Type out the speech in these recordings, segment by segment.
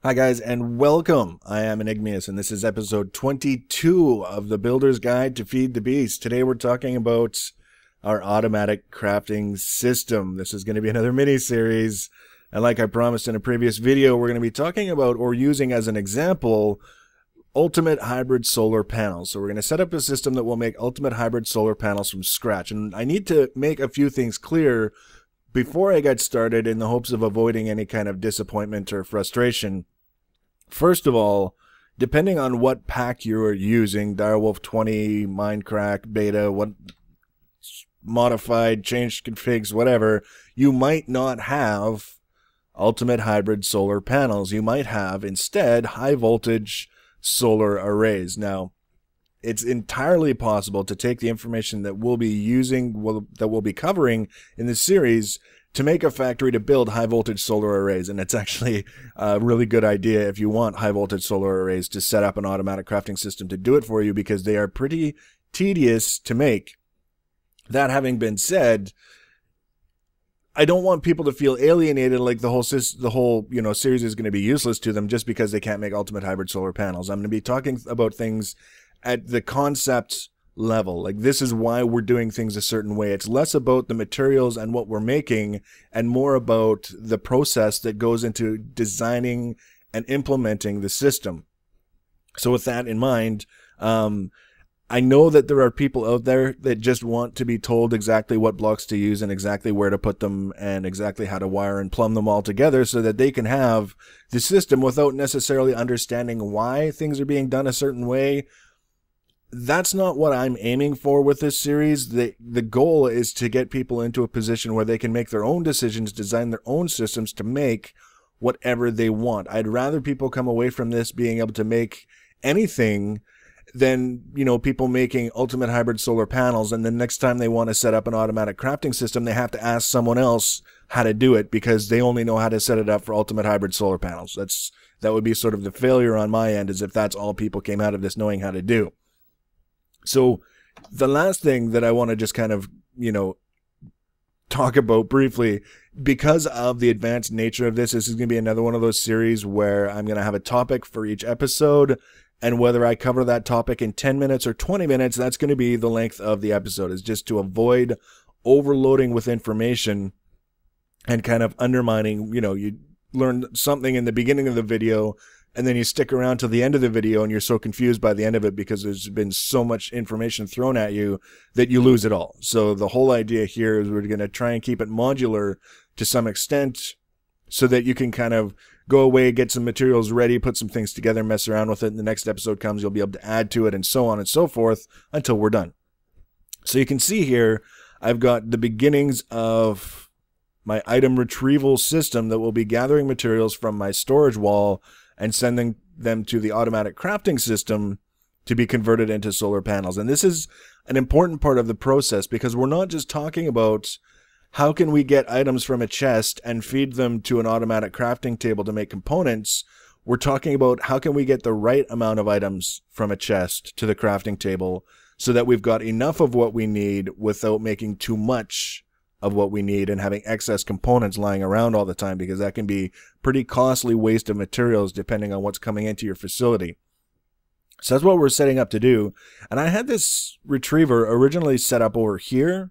Hi guys and welcome. I am Enigmius and this is episode 22 of the Builder's Guide to Feed the Beast. Today we're talking about our automatic crafting system. This is going to be another mini-series, and like I promised in a previous video, we're going to be talking about or using as an example ultimate hybrid solar panels. So we're going to set up a system that will make ultimate hybrid solar panels from scratch, and I need to make a few things clear before I get started in the hopes of avoiding any kind of disappointment or frustration. First of all, depending on what pack you are using, Direwolf 20, Minecraft, Beta, what modified, changed configs, whatever, you might not have ultimate hybrid solar panels. You might have instead high voltage solar arrays. Now, it's entirely possible to take the information that we'll be using, that we'll be covering in this series, to make a factory to build high voltage solar arrays. And it's actually a really good idea if you want high voltage solar arrays to set up an automatic crafting system to do it for you, because they are pretty tedious to make. That having been said, I don't want people to feel alienated, like the whole series is going to be useless to them just because they can't make ultimate hybrid solar panels. I'm going to be talking about things at the concept level. Like, this is why we're doing things a certain way. It's less about the materials and what we're making and more about the process that goes into designing and implementing the system. So with that in mind, I know that there are people out there that just want to be told exactly what blocks to use and exactly where to put them and exactly how to wire and plumb them all together so that they can have the system without necessarily understanding why things are being done a certain way. That's not what I'm aiming for with this series. The goal is to get people into a position where they can make their own decisions, design their own systems to make whatever they want. I'd rather people come away from this being able to make anything than, people making ultimate hybrid solar panels, and the next time they want to set up an automatic crafting system, they have to ask someone else how to do it because they only know how to set it up for ultimate hybrid solar panels. That would be sort of the failure on my end, is if that's all people came out of this knowing how to do. So the last thing that I want to just kind of, talk about briefly, because of the advanced nature of this is going to be another one of those series where I'm going to have a topic for each episode, and whether I cover that topic in 10 minutes or 20 minutes, that's going to be the length of the episode, is just to avoid overloading with information and kind of undermining. You learn something in the beginning of the video, and then you stick around till the end of the video and you're so confused by the end of it because there's been so much information thrown at you that you lose it all. So the whole idea here is we're going to try and keep it modular to some extent so that you can kind of go away, get some materials ready, put some things together, mess around with it, and the next episode comes, you'll be able to add to it, and so on and so forth until we're done. So you can see here, I've got the beginnings of my item retrieval system that will be gathering materials from my storage wall and sending them to the automatic crafting system to be converted into solar panels. And this is an important part of the process, because we're not just talking about how can we get items from a chest and feed them to an automatic crafting table to make components. We're talking about how can we get the right amount of items from a chest to the crafting table so that we've got enough of what we need without making too much of what we need and having excess components lying around all the time, because that can be pretty costly waste of materials depending on what's coming into your facility. So that's what we're setting up to do. And I had this retriever originally set up over here,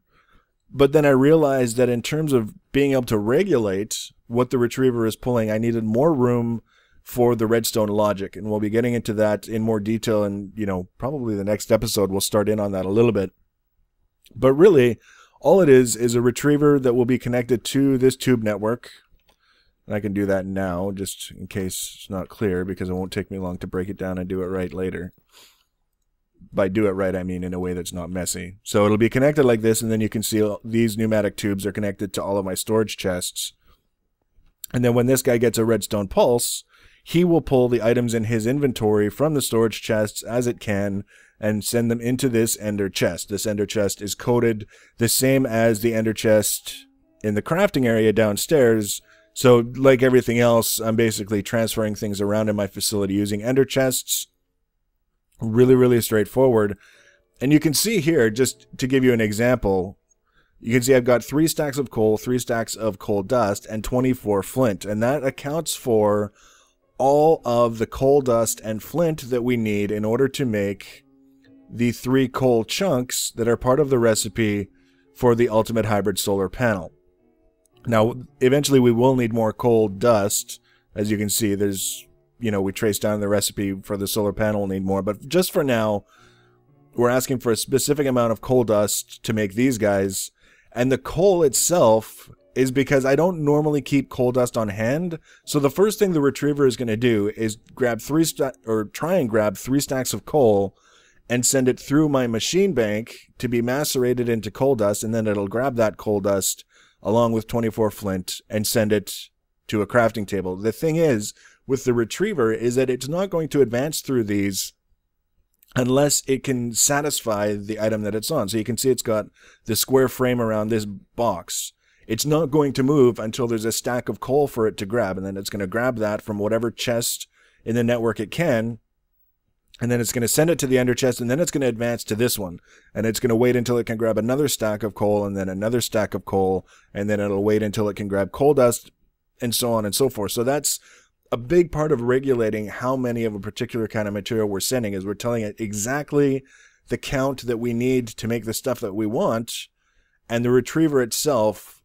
but then I realized that in terms of being able to regulate what the retriever is pulling, I needed more room for the redstone logic. And we'll be getting into that in more detail, and probably the next episode we'll start in on that a little bit. But really, all it is a retriever that will be connected to this tube network. And I can do that now, just in case it's not clear, because it won't take me long to break it down and do it right later. By do it right, I mean in a way that's not messy. So it'll be connected like this, and then you can see these pneumatic tubes are connected to all of my storage chests. And then when this guy gets a redstone pulse, he will pull the items in his inventory from the storage chests as it can, and send them into this ender chest. This ender chest is coded the same as the ender chest in the crafting area downstairs. So like everything else, I'm basically transferring things around in my facility using ender chests. Really, really straightforward. And you can see here, just to give you an example, you can see I've got 3 stacks of coal, 3 stacks of coal dust, and 24 flint. And that accounts for all of the coal dust and flint that we need in order to make the 3 coal chunks that are part of the recipe for the ultimate hybrid solar panel. Now, eventually we will need more coal dust. As you can see, there's, we trace down the recipe for the solar panel, we'll need more. But just for now, we're asking for a specific amount of coal dust to make these guys. And the coal itself is because I don't normally keep coal dust on hand. So the first thing the retriever is going to do is try and grab 3 stacks of coal and send it through my machine bank to be macerated into coal dust, and then it'll grab that coal dust along with 24 flint and send it to a crafting table. The thing is, with the retriever, is that it's not going to advance through these unless it can satisfy the item that it's on. So you can see it's got the square frame around this box. It's not going to move until there's a stack of coal for it to grab, and then it's going to grab that from whatever chest in the network it can, and then it's going to send it to the ender chest, and then it's going to advance to this one. And it's going to wait until it can grab another stack of coal, and then another stack of coal, and then it'll wait until it can grab coal dust, and so on and so forth. So that's a big part of regulating how many of a particular kind of material we're sending, is we're telling it exactly the count that we need to make the stuff that we want, and the retriever itself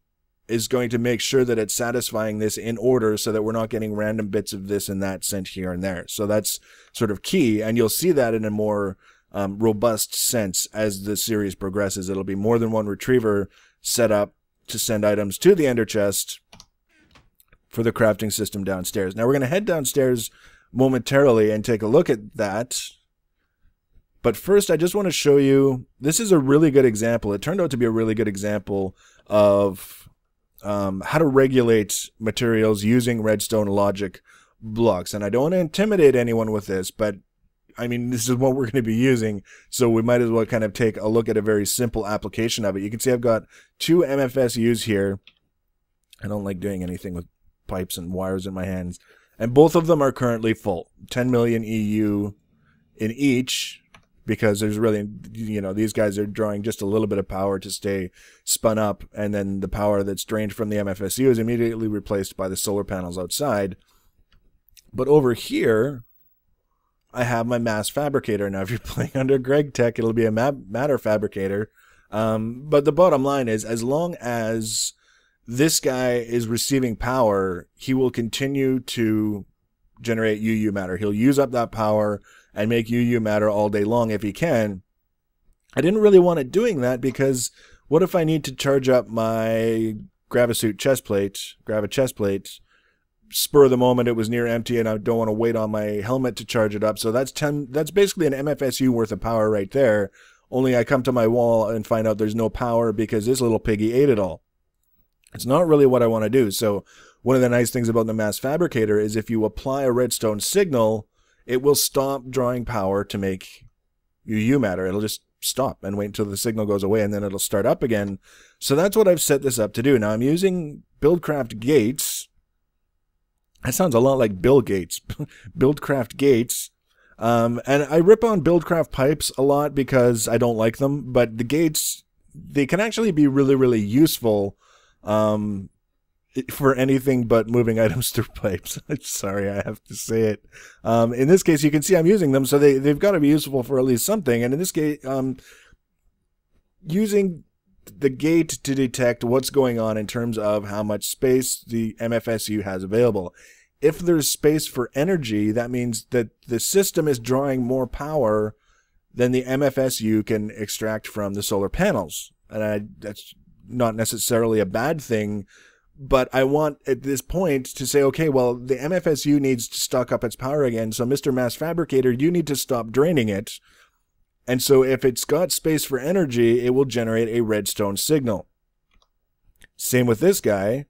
is going to make sure that it's satisfying this in order so that we're not getting random bits of this and that sent here and there. So that's sort of key, and you'll see that in a more robust sense as the series progresses. It'll be more than one retriever set up to send items to the ender chest for the crafting system downstairs. Now we're going to head downstairs momentarily and take a look at that. But first, I just want to show you, this is a really good example. It turned out to be a really good example of how to regulate materials using redstone logic blocks. And I don't want to intimidate anyone with this, but I mean, this is what we're going to be using, so we might as well kind of take a look at a very simple application of it. You can see I've got 2 MFSUs here. I don't like doing anything with pipes and wires in my hands. And both of them are currently full. 10 million EU in each, because there's really, these guys are drawing just a little bit of power to stay spun up, and then the power that's drained from the MFSU is immediately replaced by the solar panels outside. But over here, I have my mass fabricator. Now, if you're playing under Greg Tech, it'll be a matter fabricator. But the bottom line is, as long as this guy is receiving power, he will continue to generate UU matter. He'll use up that power and make UU matter all day long if he can. I didn't really want it doing that, because what if I need to charge up my Gravasuit chestplate, spur of the moment, it was near empty, and I don't want to wait on my helmet to charge it up. So that's basically an MFSU worth of power right there. Only I come to my wall and find out there's no power because this little piggy ate it all. It's not really what I want to do. So one of the nice things about the mass fabricator is if you apply a redstone signal, it will stop drawing power to make UU matter. It'll just stop and wait until the signal goes away, and then it'll start up again. So that's what I've set this up to do. Now I'm using Buildcraft gates. That sounds a lot like Bill Gates. Buildcraft gates. And I rip on Buildcraft pipes a lot because I don't like them, but the gates, they can actually be really, really useful for anything but moving items through pipes. Sorry, I have to say it. In this case, you can see I'm using them, so they've got to be useful for at least something. And in this case, using the gate to detect what's going on in terms of how much space the MFSU has available. If there's space for energy, that means that the system is drawing more power than the MFSU can extract from the solar panels. And that's not necessarily a bad thing, but I want at this point to say, okay, well, the MFSU needs to stock up its power again, so Mr. Mass Fabricator, you need to stop draining it. And so if it's got space for energy, it will generate a redstone signal. Same with this guy.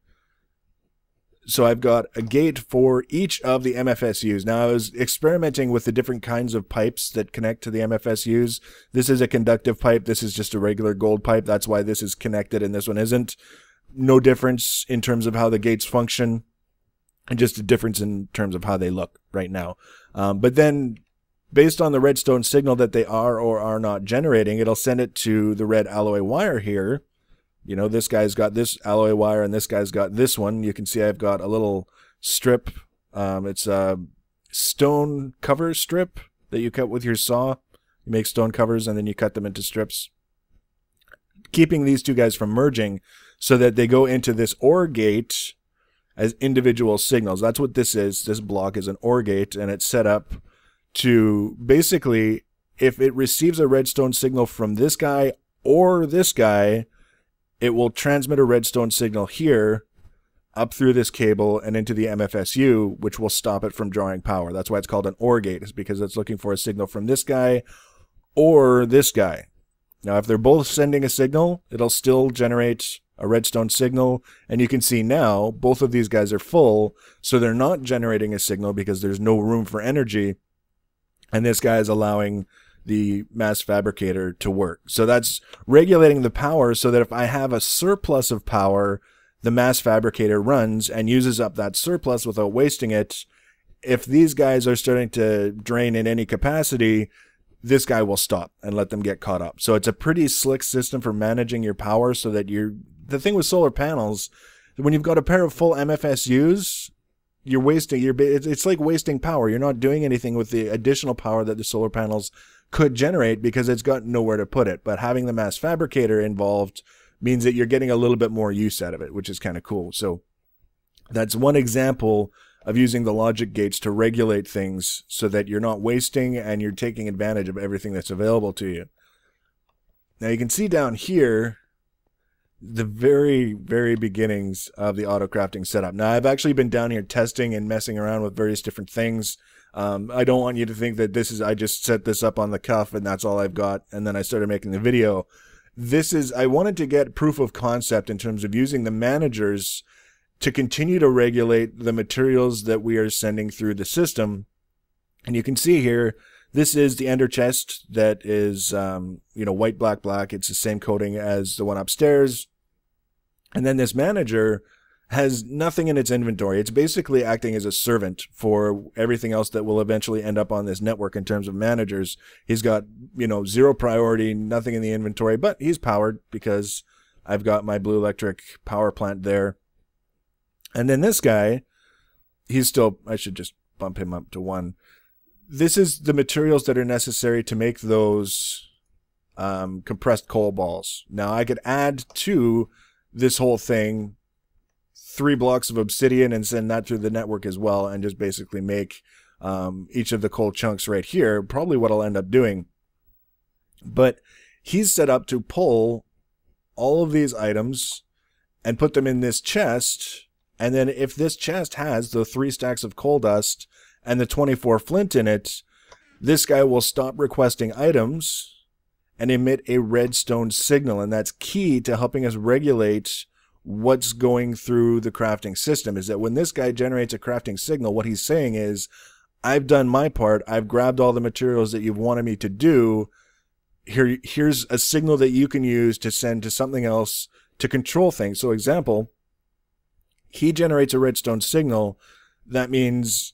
So I've got a gate for each of the MFSUs. Now, I was experimenting with the different kinds of pipes that connect to the MFSUs. This is a conductive pipe. This is just a regular gold pipe. That's why this is connected and this one isn't. No difference in terms of how the gates function, and just a difference in terms of how they look right now. But then, based on the redstone signal that they are or are not generating, it'll send it to the red alloy wire here. You know, this guy's got this alloy wire and this guy's got this one. You can see I've got a little strip It's a stone cover strip that you cut with your saw. You make stone covers and then you cut them into strips, keeping these two guys from merging so that they go into this OR gate as individual signals. That's what this is. This block is an OR gate, and it's set up to basically, if it receives a redstone signal from this guy or this guy, it will transmit a redstone signal here up through this cable and into the MFSU, which will stop it from drawing power. That's why it's called an OR gate, is because it's looking for a signal from this guy or this guy. Now, if they're both sending a signal, it'll still generate a redstone signal, and you can see now both of these guys are full, so they're not generating a signal because there's no room for energy, and this guy is allowing the mass fabricator to work. So that's regulating the power so that if I have a surplus of power, the mass fabricator runs and uses up that surplus without wasting it. If these guys are starting to drain in any capacity, this guy will stop and let them get caught up. So it's a pretty slick system for managing your power so that the thing with solar panels, when you've got a pair of full MFSUs, you're wasting, it's like wasting power. You're not doing anything with the additional power that the solar panels could generate because it's got nowhere to put it. But having the mass fabricator involved means that you're getting a little bit more use out of it, which is kind of cool. So that's one example of using the logic gates to regulate things so that you're not wasting and you're taking advantage of everything that's available to you. Now you can see down here the very, very beginnings of the auto crafting setup. Now I've actually been down here testing and messing around with various different things. I don't want you to think that I just set this up on the cuff and that's all I've got and then I started making the video. I wanted to get proof of concept in terms of using the managers to continue to regulate the materials that we are sending through the system. And you can see here, this is the ender chest that is, white, black, black. It's the same coating as the one upstairs. And then this manager has nothing in its inventory. It's basically acting as a servant for everything else that will eventually end up on this network in terms of managers. He's got, zero priority, nothing in the inventory, but he's powered because I've got my Blue Electric power plant there. And then this guy, I should just bump him up to 1. This is the materials that are necessary to make those compressed coal balls. Now I could add to this whole thing 3 blocks of obsidian and send that through the network as well and just basically make each of the coal chunks right here, probably what I'll end up doing. But he's set up to pull all of these items and put them in this chest. And then if this chest has the 3 stacks of coal dust and the 24 flint in it, this guy will stop requesting items and emit a redstone signal. And that's key to helping us regulate what's going through the crafting system, is that when this guy generates a crafting signal, what he's saying is, I've done my part. I've grabbed all the materials that you've wanted me to do. Here's a signal that you can use to send to something else to control things. So example, he generates a redstone signal. That means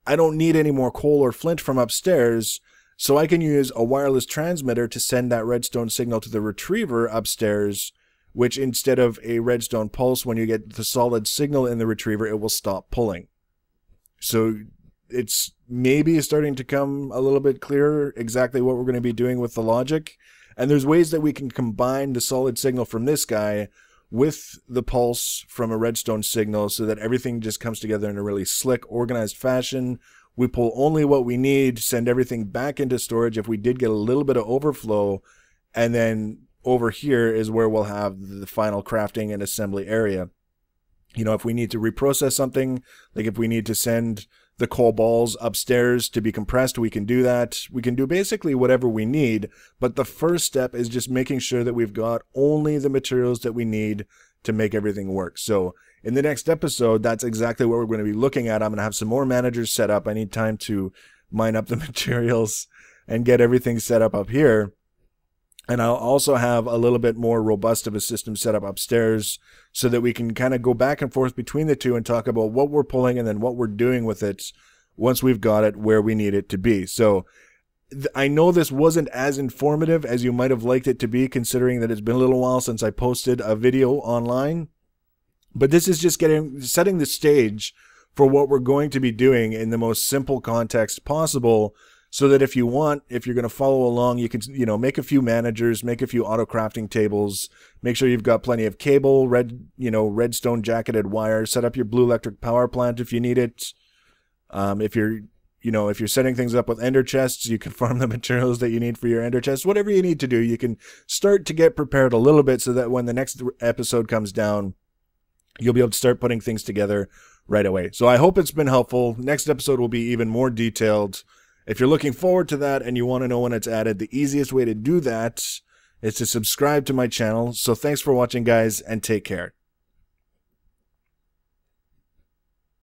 I don't need any more coal or flint from upstairs, so I can use a wireless transmitter to send that redstone signal to the retriever upstairs, which instead of a redstone pulse, when you get the solid signal in the retriever, it will stop pulling. So it's maybe starting to come a little bit clearer exactly what we're going to be doing with the logic. And there's ways that we can combine the solid signal from this guy with the pulse from a redstone signal so that everything just comes together in a really slick, organized fashion. We pull only what we need, send everything back into storage if we did get a little bit of overflow, and then over here is where we'll have the final crafting and assembly area. If we need to reprocess something, like if we need to send the coal balls upstairs to be compressed, we can do that. We can do basically whatever we need, but the first step is just making sure that we've got only the materials that we need to make everything work. So in the next episode, that's exactly what we're going to be looking at. I'm going to have some more managers set up. I need time to mine up the materials and get everything set up here. And I'll also have a little bit more robust of a system set up upstairs so that we can kind of go back and forth between the two and talk about what we're pulling and then what we're doing with it once we've got it where we need it to be. So I know this wasn't as informative as you might have liked it to be, considering that it's been a little while since I posted a video online. But this is just setting the stage for what we're going to be doing in the most simple context possible, so that if you're going to follow along, you can, make a few managers, make a few auto crafting tables, make sure you've got plenty of cable, redstone jacketed wire, set up your blue electric power plant if you need it. If you're setting things up with ender chests, you can farm the materials that you need for your ender chests. Whatever you need to do, you can start to get prepared a little bit so that when the next episode comes down, you'll be able to start putting things together right away. So I hope it's been helpful. Next episode will be even more detailed. If you're looking forward to that and you want to know when it's added, the easiest way to do that is to subscribe to my channel. So thanks for watching, guys, and take care.